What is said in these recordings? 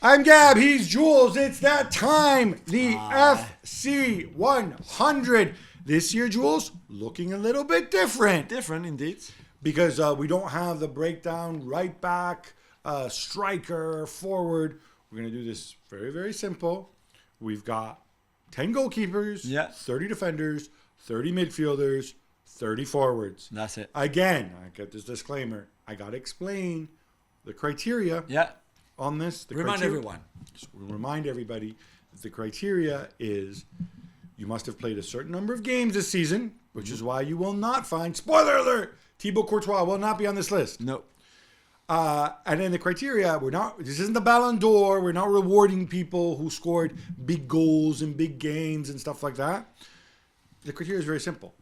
I'm Gab, he's Jules. It's that time. The FC 100. This year, Jules, looking a little bit different. Different indeed. Because we don't have the breakdown right back, striker, forward. We're going to do this very, very simple. We've got 10 goalkeepers, 30 defenders, 30 midfielders, 30 forwards. That's it. Again, I get this disclaimer. I got to explain the criteria on this. Remind everyone. Remind everybody that the criteria is you must have played a certain number of games this season, which is why you will not find, spoiler alert, Thibaut Courtois will not be on this list. No. And then the criteria, this isn't the Ballon d'Or. We're not rewarding people who scored big goals in big games and stuff like that. The criteria is very simple.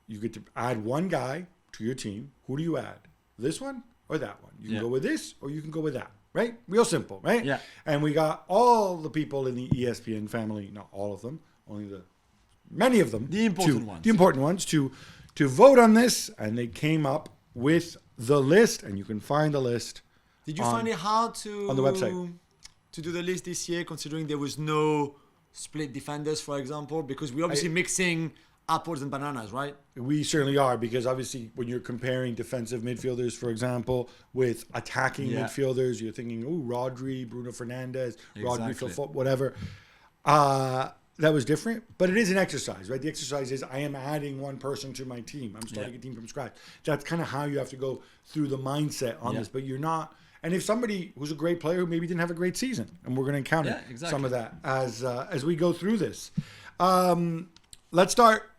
You get to add one guy to your team. Who do you add? This one or that one? You can go with this or you can go with that, right? Real simple, right? Yeah. And we got all the people in the ESPN family, not all of them, many of them. The important ones to vote on this, and they came up with the list, and you can find the list. Did you find it hard to on the website to do the list this year, considering there was no split defenders, for example? Because we're obviously mixing apples and bananas, right? We certainly are, because obviously when you're comparing defensive midfielders, for example, with attacking midfielders, you're thinking, Rodri, Bruno Fernandes, Rodri, Phil Foden, whatever. That was different, but it is an exercise, right? The exercise is I am adding one person to my team. I'm starting a team from scratch. That's kind of how you have to go through the mindset on this, but you're not. And if somebody who's a great player who maybe didn't have a great season, and we're going to encounter some of that as we go through this. Let's start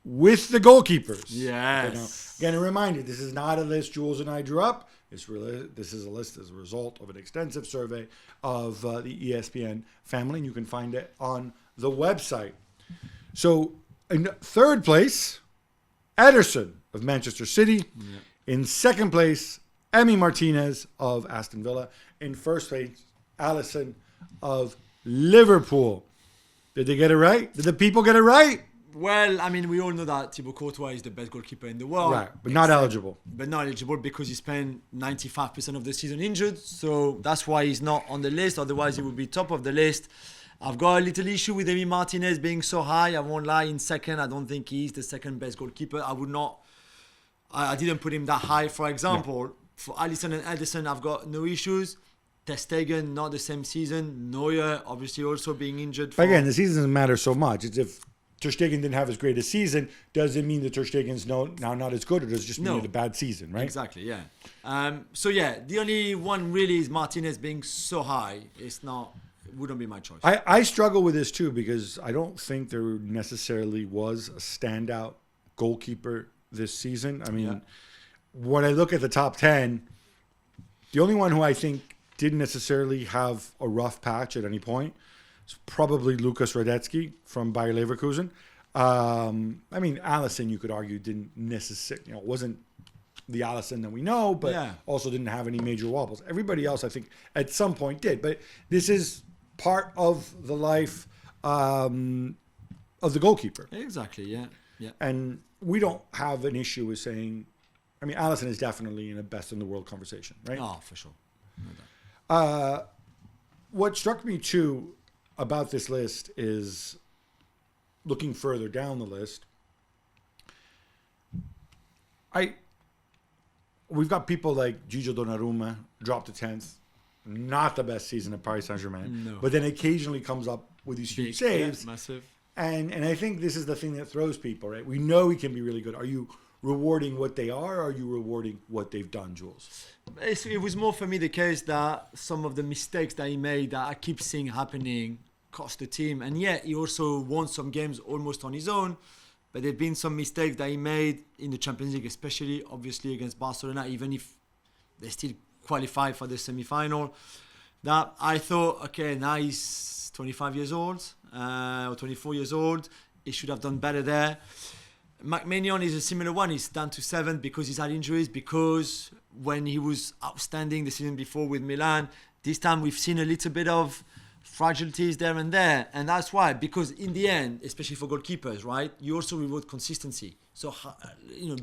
with the goalkeepers. Yes. Again, a reminder, this is not a list Jules and I drew up. This is a list as a result of an extensive survey of the ESPN family, and you can find it on the website. So, in third place, Ederson of Manchester City. In second place, Emi Martinez of Aston Villa. In first place, Alisson of Liverpool. Did they get it right? Did the people get it right? Well, I mean, we all know that Thibaut Courtois is the best goalkeeper in the world. Right, but not eligible. But not eligible because he spent 95% of the season injured. So that's why he's not on the list. Otherwise, he would be top of the list. I've got a little issue with Emi Martinez being so high. I won't lie, in second. I don't think he's the second best goalkeeper. I didn't put him that high, for example. For Alisson and Ederson, I've got no issues. Ter Stegen, not the same season. Neuer, obviously, also being injured. Again, the season doesn't matter so much. It's if Ter Stegen didn't have as great a season, does it mean that Ter Stegen's now not as good, or does it just mean he had a bad season, right? Exactly, yeah. The only one really is Martinez being so high. It wouldn't be my choice. I struggle with this too, because I don't think there necessarily was a standout goalkeeper this season. I mean, when I look at the top 10, the only one who I think didn't necessarily have a rough patch at any point, it's probably Lukas Radetsky from Bayer Leverkusen. I mean, Alisson, you could argue, didn't necessarily, wasn't the Alisson that we know, but also didn't have any major wobbles. Everybody else, I think, at some point did. But this is part of the life of the goalkeeper. Exactly, yeah. And we don't have an issue with saying, I mean, Alisson is definitely in a best in the world conversation, right? Oh, for sure. What struck me too about this list is looking further down the list. We've got people like Gigio Donnarumma, dropped to 10th, not the best season at Paris Saint-Germain, but then occasionally comes up with these huge saves. Massive. And I think this is the thing that throws people, right? We know he can be really good. Are you rewarding what they are, or are you rewarding what they've done, Jules? It was more for me the case that some of the mistakes that he made that I keep seeing happening cost the team. And yet he also won some games almost on his own. But there have been some mistakes that he made in the Champions League, especially obviously against Barcelona, even if they still qualified for the semi-final. That I thought, okay, now he's 25 years old or 24 years old. He should have done better there. McMahon is a similar one. He's down to 7 because he's had injuries, because when he was outstanding the season before with Milan, this time we've seen a little bit of fragilities there and there. And that's why, because in the end, especially for goalkeepers, right, you also reward consistency. So,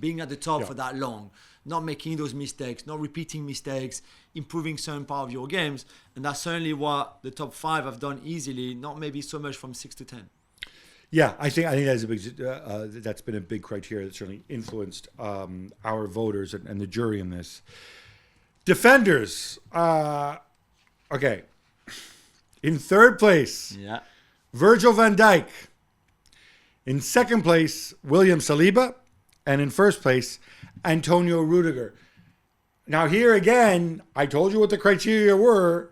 being at the top for that long, not making those mistakes, not repeating mistakes, improving certain part of your games. And that's certainly what the top 5 have done easily, not maybe so much from 6 to 10. Yeah, I think that's a big that's been a big criteria that certainly influenced our voters and the jury in this. Defenders, okay. In third place, Virgil van Dijk. In second place, William Saliba, and in first place, Antonio Rudiger. Now here again, I told you what the criteria were.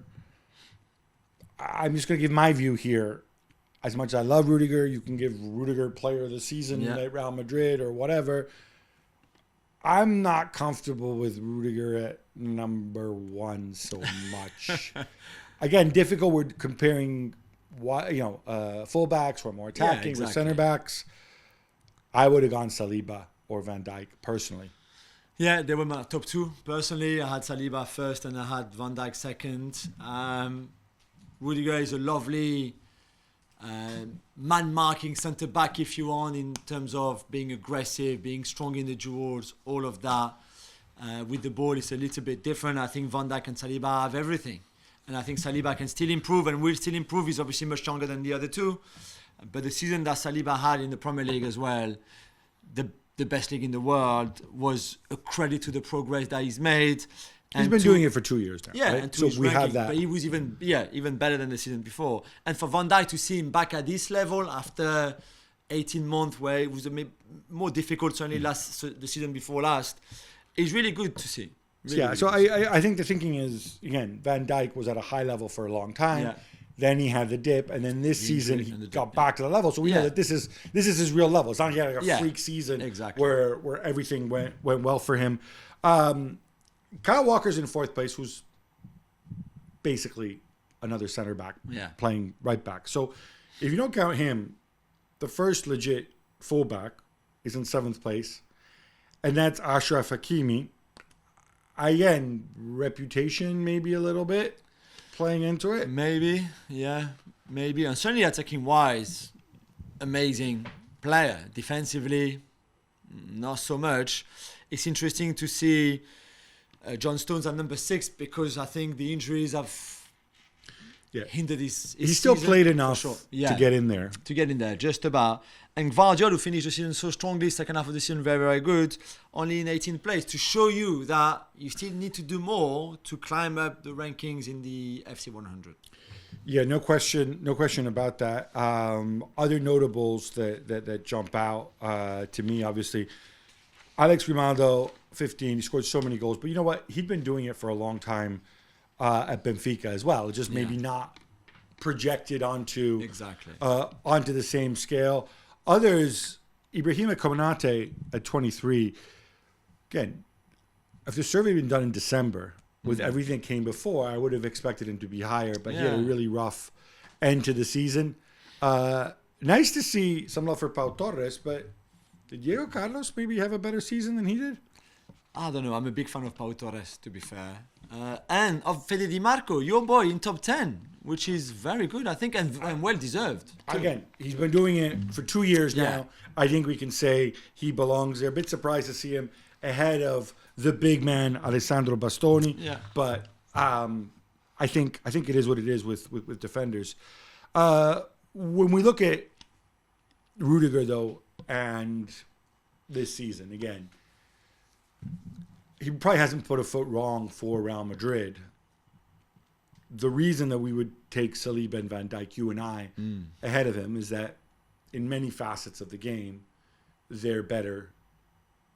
I'm just going to give my view here. As much as I love Rudiger, you can give Rudiger Player of the Season at Real Madrid or whatever. I'm not comfortable with Rudiger at number 1 so much. Again, difficult. We're comparing, fullbacks who are more attacking with center backs. I would have gone Saliba or Van Dijk personally. Yeah, they were my top 2. Personally, I had Saliba first and I had Van Dijk second. Rudiger is a lovely man-marking centre-back, if you want, in terms of being aggressive, being strong in the duels, all of that. With the ball, it's a little bit different. I think Van Dijk and Saliba have everything. And I think Saliba can still improve and will still improve. He's obviously much stronger than the other 2. But the season that Saliba had in the Premier League as well, the best league in the world, was a credit to the progress that he's made. He's been doing it for 2 years now. Yeah, right? and to so his we ranking, have that. But he was even better than the season before. And for Van Dijk to see him back at this level after 18 months, where it was more difficult, certainly the season before last, is really good to see. Really, so I think the thinking is, again, Van Dijk was at a high level for a long time. Yeah. Then he had the dip, and then this season he got back to the level. So we know that this is his real level. It's not like he had a freak season where everything went well for him. Kyle Walker's in fourth place, who's basically another center back playing right back. So if you don't count him, the first legit fullback is in seventh place, and that's Achraf Hakimi. Again, reputation maybe a little bit playing into it. Maybe. And certainly attacking wise, amazing player. Defensively, not so much. It's interesting to see John Stones at number 6, because I think the injuries have hindered his He still season, played enough sure. to get in there. Just about. And Gvardiol, who finished the season so strongly, second half of the season very, very good, only in 18th place, to show you that you still need to do more to climb up the rankings in the FC 100. Yeah, no question about that. Other notables that jump out to me, obviously, Alex Grimaldo, 15, he scored so many goals. But you know what? He'd been doing it for a long time at Benfica as well. Just maybe not projected onto the same scale. Others, Ibrahima Konate at 23. Again, if the survey had been done in December with everything that came before, I would have expected him to be higher. But he had a really rough end to the season. Nice to see some love for Pau Torres, but did Diego Carlos maybe have a better season than he did? I don't know. I'm a big fan of Pau Torres, to be fair. And of Fede Di Marco, your boy, in top 10, which is very good, I think, and well-deserved. Again, he's been doing it for 2 years now. I think we can say he belongs there. A bit surprised to see him ahead of the big man, Alessandro Bastoni. Yeah. But I think it is what it is with defenders. When we look at Rudiger, though, and this season, again, he probably hasn't put a foot wrong for Real Madrid. The reason that we would take Saliba and Van Dijk, you and I, ahead of him is that in many facets of the game, they're better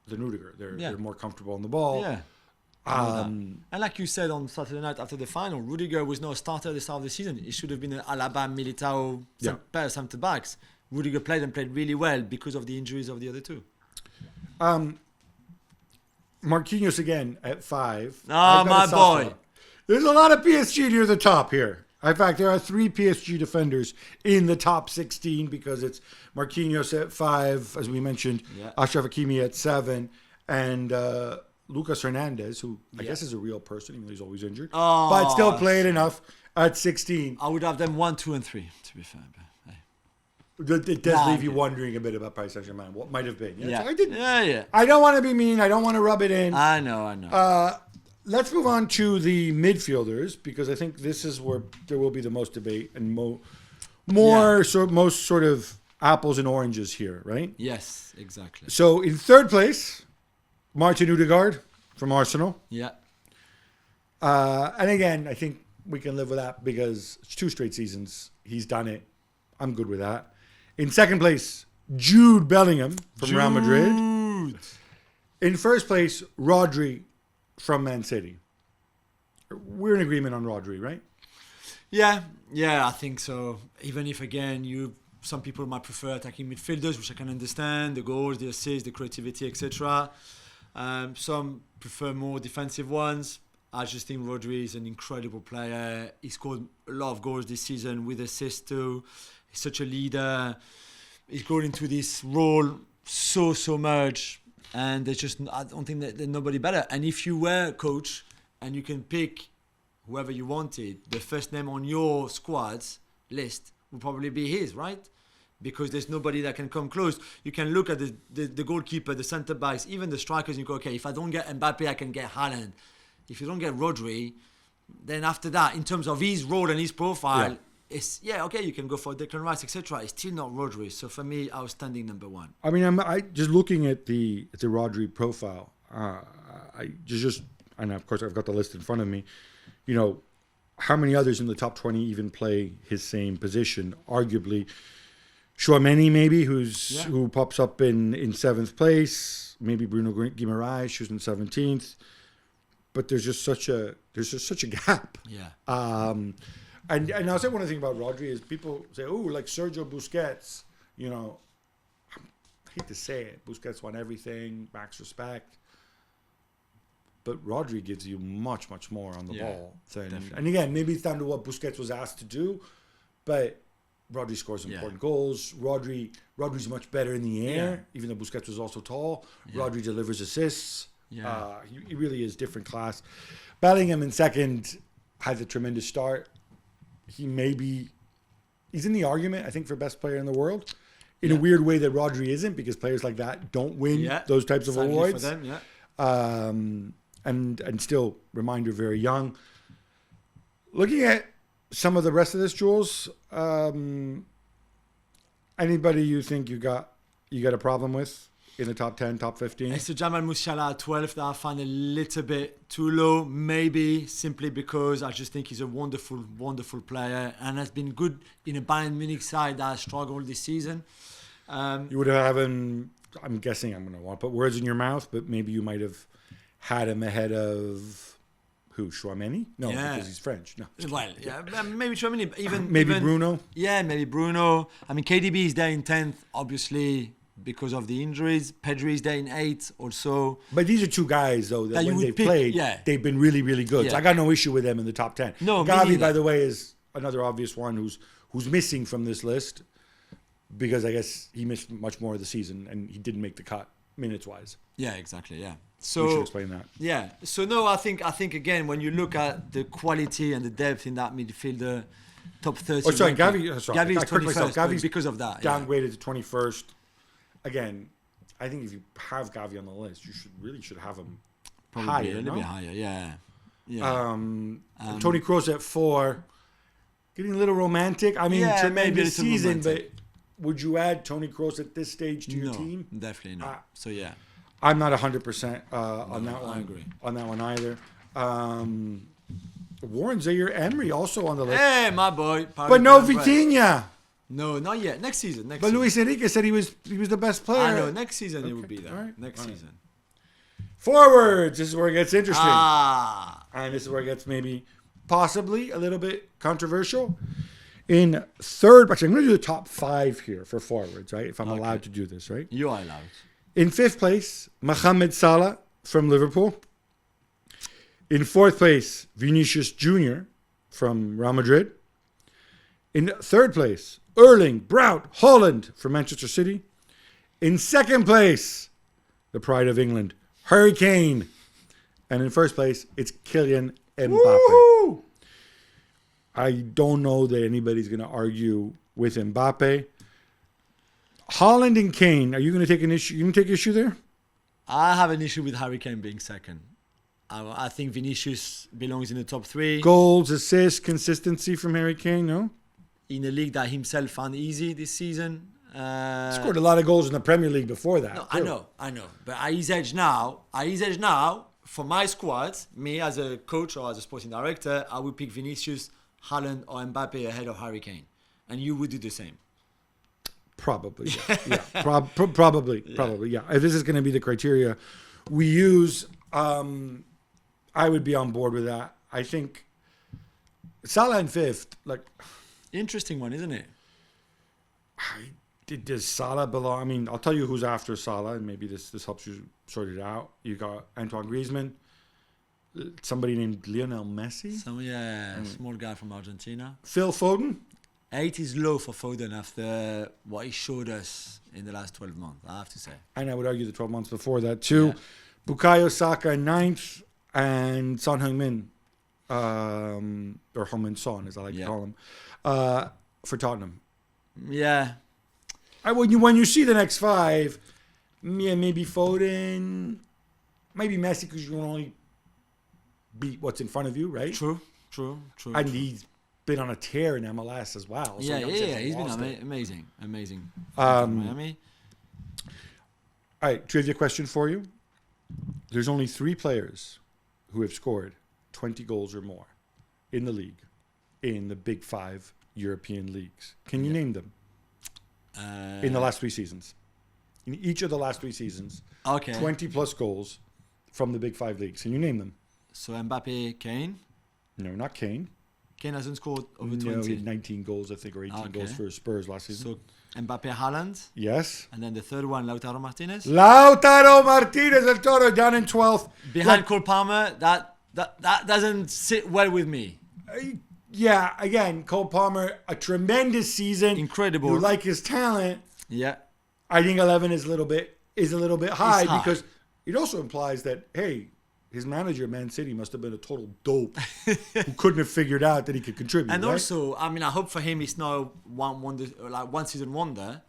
than Rudiger. They're more comfortable on the ball. Yeah. And like you said on Saturday night after the final, Rudiger was not a starter at the start of the season. It should have been an Alaba, Militao pair of centre-backs. Rudiger played really well because of the injuries of the other 2. Marquinhos again at 5. My boy. There's a lot of PSG near the top here. In fact, there are 3 PSG defenders in the top 16 because it's Marquinhos at 5, as we mentioned, Achraf Hakimi at 7, and Lucas Hernandez, who I guess is a real person, even though he's always injured, Oh, but still played enough at 16. I would have them 1, 2, and 3, to be fair. But, hey. It does Nah, leave you yeah. wondering a bit about Paris Saint-Germain. What might have been. Yeah. So I didn't. Yeah. I don't want to be mean. I don't want to rub it in. I know. Let's move on to the midfielders, because I think this is where there will be the most debate and most sort of apples and oranges here, right? Yes, exactly. So in third place, Martin Odegaard from Arsenal. Yeah. And again, I think we can live with that because it's 2 straight seasons. He's done it. I'm good with that. In second place, Jude Bellingham from Real Madrid. In first place, Rodri from Man City. We're in agreement on Rodri, right? Yeah, I think so. Even if, again, some people might prefer attacking midfielders, which I can understand, the goals, the assists, the creativity, etc. Some prefer more defensive ones. I just think Rodri is an incredible player. He scored a lot of goals this season with assists too. He's such a leader. He's grown into this role so much. And I don't think that there's nobody better. And if you were a coach and you can pick whoever you wanted, the first name on your squad's list would probably be his, right? Because there's nobody that can come close. You can look at the goalkeeper, the centre backs, even the strikers, and you go, okay, if I don't get Mbappe, I can get Haaland. If you don't get Rodri, then after that, in terms of his role and his profile, it's okay, you can go for Declan Rice, etc. It's still not Rodri. So for me, outstanding number 1. I mean, I just looking at the Rodri profile. And of course I've got the list in front of me. You know, how many others in the top 20 even play his same position? Arguably, Tchouaméni maybe, who pops up in 7th place. Maybe Bruno Guimaraes, who's in 17th. But there's just such a gap. Yeah. And I'll say one thing about Rodri is people say, oh, like Sergio Busquets, you know, I hate to say it, Busquets won everything, max respect. But Rodri gives you much more on the ball. And again, maybe it's down to what Busquets was asked to do, but Rodri scores important goals. Rodri's much better in the air, even though Busquets was also tall. Yeah. Rodri delivers assists. Yeah. He really is different class. Bellingham in second had a tremendous start. He's in the argument, I think, for best player in the world. In a weird way that Rodri isn't, because players like that don't win those types of awards. For them, and still, reminder, very young. Looking at some of the rest of this, Jules, anybody you think you got a problem with in the top 10, top 15? It's Jamal Musiala at 12 that I find a little bit too low, maybe simply because I just think he's a wonderful player and has been good in a Bayern Munich side that has struggled this season. You would have him, I'm guessing I'm going to want to put words in your mouth, but maybe you might have had him ahead of who? Tchouaméni? No, because he's French. No. Well, maybe Tchouaméni. Even Bruno? Yeah, maybe Bruno. I mean, KDB is there in 10th, obviously, because of the injuries. Pedri is there in 8th also. But these are 2 guys, though, that when they've played, they've been really, really good. Yeah. So I got no issue with them in the top 10. No, Gavi, by the way, is another obvious one who's missing from this list because I guess he missed much more of the season and he didn't make the cut minutes-wise. Yeah, exactly, yeah. So we should explain that. Yeah. So no, I think again, when you look at the quality and the depth in that midfielder, top 30. Oh, sorry, Gavi is 21st. Gavi's because of that. Downgraded to 21st. Again, I think if you have Gavi on the list, you should have him probably higher. A little bit higher, yeah. Toni Kroos at 4. Getting a little romantic. I mean, tremendous season, romantic. But would you add Toni Kroos at this stage to your team? Definitely not. So yeah. I'm not 100% on that one. I agree. On that one either. Warren Zaire-Emery also on the list. Hey, my boy. But no Vitinha. No, not yet. Next season. But Luis Enrique said he was the best player. I know. Next season he will be there. Right. Next season. Forwards. This is where it gets interesting. And this is where it gets maybe possibly a little bit controversial. In third, actually, I'm going to do the top 5 here for forwards, right? If I'm allowed to do this, right? You are allowed. In 5th place, Mohamed Salah from Liverpool. In 4th place, Vinicius Jr. from Real Madrid. In 3rd place, Erling Braut Haaland from Manchester City. In 2nd place, the pride of England, Harry Kane And in first place, it's Kylian Mbappe. Woo! I don't know that anybody's going to argue with Mbappe. Haaland and Kane, are you going to take an issue? You going to take issue there? I have an issue with Harry Kane being second. I think Vinicius belongs in the top 3. Goals, assists, consistency from Harry Kane, no? In a league that himself found easy this season. Scored a lot of goals in the Premier League before that. No, I know. But at his age now, for my squad, me as a coach or as a sporting director, I would pick Vinicius, Haaland or Mbappe ahead of Harry Kane. And you would do the same. Probably, yeah. Probably, yeah. If this is going to be the criteria we use, I would be on board with that. I think Salah in 5th, like... Interesting one, isn't it? Does Salah belong? I mean, I'll tell you who's after Salah, and maybe this helps you sort it out. You got Antoine Griezmann, somebody named Lionel Messi. Small guy from Argentina. Phil Foden. 8 is low for Foden after what he showed us in the last 12 months, I have to say. And I would argue the 12 months before that too. Yeah. Bukayo Saka 9th, and Son Heung-min, or Heung-min Son, as I like to call him, for Tottenham. Yeah. When you see the next 5, maybe Foden, maybe Messi, because you can only beat what's in front of you, right? True. And he's been on a tear in MLS as well. So he's been amazing. All Miami. right, trivia question for you. There's only 3 players who have scored 20 goals or more in the league, in the big 5 European leagues. Can you name them? In the last 3 seasons. In each of the last 3 seasons. Okay. 20 plus goals from the big 5 leagues. Can you name them? So Mbappe, Kane? No, not Kane. Kane hasn't scored over 20. No, he had 19 goals, I think, or 18 goals for Spurs last season. So Mbappe, Haaland? Yes. And then the third one, Lautaro Martinez? Lautaro Martinez, El Toro, down in 12th. Behind Cole Palmer, that doesn't sit well with me. Yeah, again, Cole Palmer, a tremendous season. Incredible. You like his talent. Yeah. I think 11 is a little bit high because it also implies that, hey, his manager, Man City, must have been a total dope who couldn't have figured out that he could contribute. And right? also, I mean, I hope for him it's not one season wonder,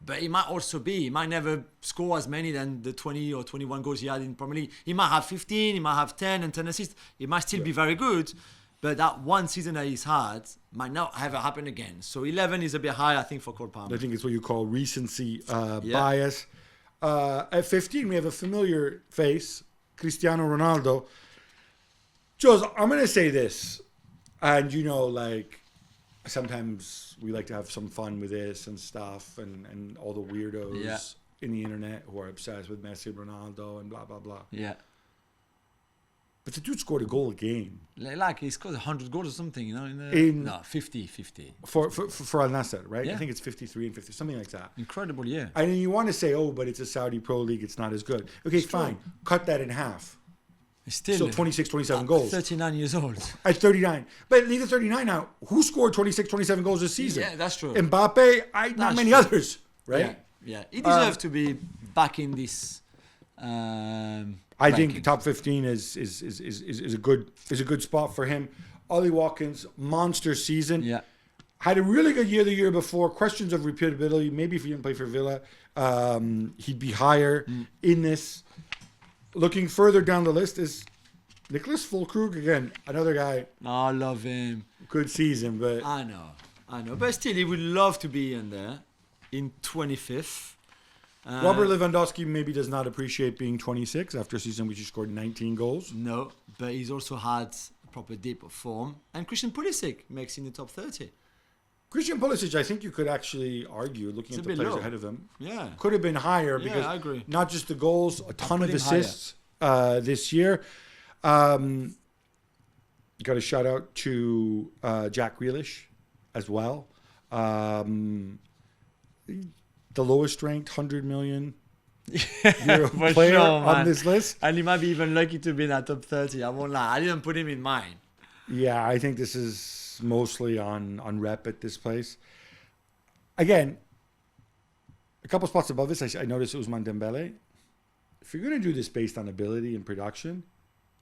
but he might never score as many than the 20 or 21 goals he had in Premier League. He might have 15, he might have 10 and 10 assists. He might still be very good, but that one season that he's had might not ever happen again. So 11 is a bit high, I think, for Cole Palmer. I think it's what you call recency bias. At 15, we have a familiar face, Cristiano Ronaldo. Jules, I'm going to say this. And, sometimes we like to have some fun with this and stuff and all the weirdos in the internet who are obsessed with Messi and Ronaldo and blah, blah, blah. Yeah. But the dude scored a goal a game. Like he scored 100 goals or something, 50. For Al Nassr, right? Yeah. I think it's 53 and 50, something like that. Incredible, yeah. And you want to say, but it's a Saudi Pro League, it's not as good. Okay, fine. Cut that in half. Still 26, 27 goals. 39 years old. At 39. But leave the 39 out. Who scored 26, 27 goals this season? Yeah, that's true. Mbappe, not many others, right? Yeah. He deserves to be back in this. I think top 15 is a good spot for him. Ollie Watkins, monster season. Yeah. Had a really good year the year before. Questions of repeatability. Maybe if he didn't play for Villa, he'd be higher in this. Looking further down the list is Nicholas Füllkrug again, another guy. I love him. Good season, but I know. But still, he would love to be in there in 25th. Robert Lewandowski maybe does not appreciate being 26 after a season which he scored 19 goals. No, but he's also had a proper dip of form. And Christian Pulisic makes in the top 30. Christian Pulisic, I think you could actually argue, looking at the players ahead of him, could have been higher because I agree. Not just the goals, a ton of assists this year. Got a shout out to Jack Grealish as well. The lowest ranked 100 million euro player on this list. And he might be even lucky to be in that top 30. I won't lie. I didn't put him in mine. Yeah, I think this is mostly on rep at this place. Again, a couple spots above this, I noticed Ousmane Dembele. If you're going to do this based on ability and production,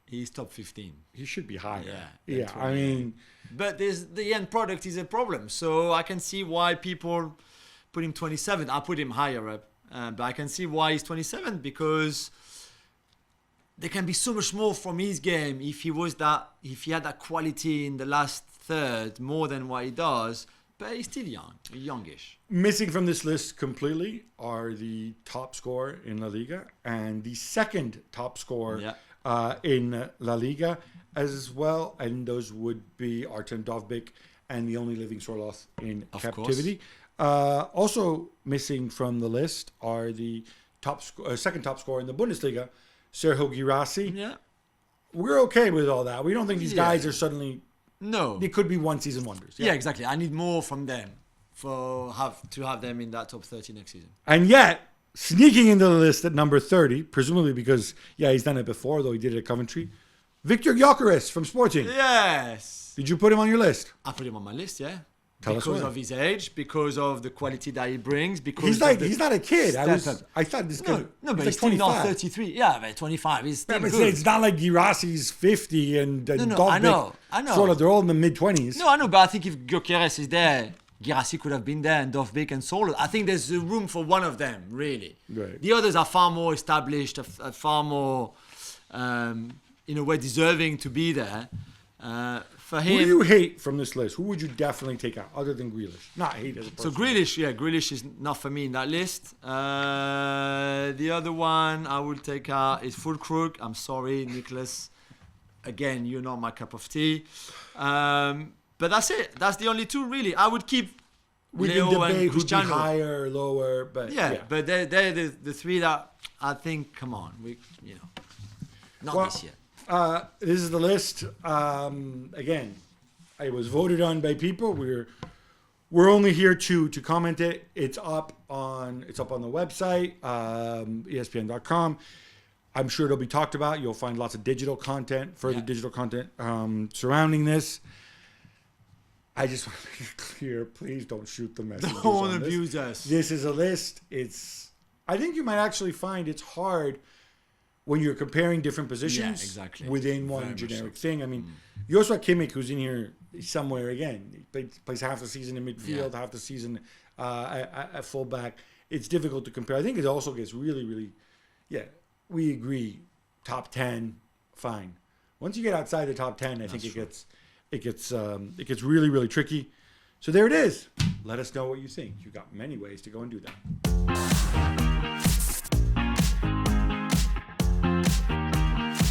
He's top 15. He should be higher. Yeah, Yeah. I mean, but the end product is a problem. So I can see why people put him 27. I put him higher up, but I can see why he's 27 because there can be so much more from his game if he had that quality in the last third more than what he does. But he's still youngish. missing from this list completely are the top scorer in La Liga and the second top scorer in La Liga as well. And those would be Artem Dovbyk and the only living Sorloth in captivity. Also missing from the list are the second top scorer in the Bundesliga, Serhou Guirassy. Yeah. We're okay with all that. We don't think these guys are suddenly... No. They could be one-season wonders. Yeah, exactly. I need more from them to have them in that top 30 next season. And yet, sneaking into the list at number 30, presumably because, he's done it before, though he did it at Coventry, Viktor Gyökeres from Sporting. Yes. Did you put him on your list? I put him on my list, yeah. Tell us because why. of his age, because of the quality that he brings, because he's not a kid. I thought this guy. No, but he's he's still 25. not 33. Yeah, but 25. He's still good. It's not like Girassy's 50 and Dovbyk. I know. Sort of, they're all in the mid-20s. No, I know, but I think if Gyökeres is there, Guirassy could have been there, and Dovbyk and Solo. I think there's room for one of them, really. Right. The others are far more established, are far more, in a way, deserving to be there. For him, Who do you hate from this list? Who would you definitely take out, other than Grealish? Not hate as a person. So Grealish is not for me in that list. The other one I will take out is Fulkrug. I'm sorry, Nicholas. Again, you're not my cup of tea. But that's it. That's the only two, really. I would keep We Leo can and debate who'd be Cristiano. higher or lower, but But they're the three that I think, come on, not this year. This is the list. Again, it was voted on by people. We're only here to comment it. It's up on the website, ESPN.com. I'm sure it'll be talked about. You'll find lots of digital content, digital content surrounding this. I just want to make it clear, please don't shoot the messages. Don't abuse us. This is a list. I think you might actually find it's hard when you're comparing different positions within one generic thing. I mean, Joshua Kimmich, who's in here somewhere again, he plays half the season in midfield, half the season at fullback. It's difficult to compare. I think it also gets really, really, we agree, top 10, fine. Once you get outside the top 10, I think it gets really, really tricky. So there it is. Let us know what you think. You've got many ways to go and do that.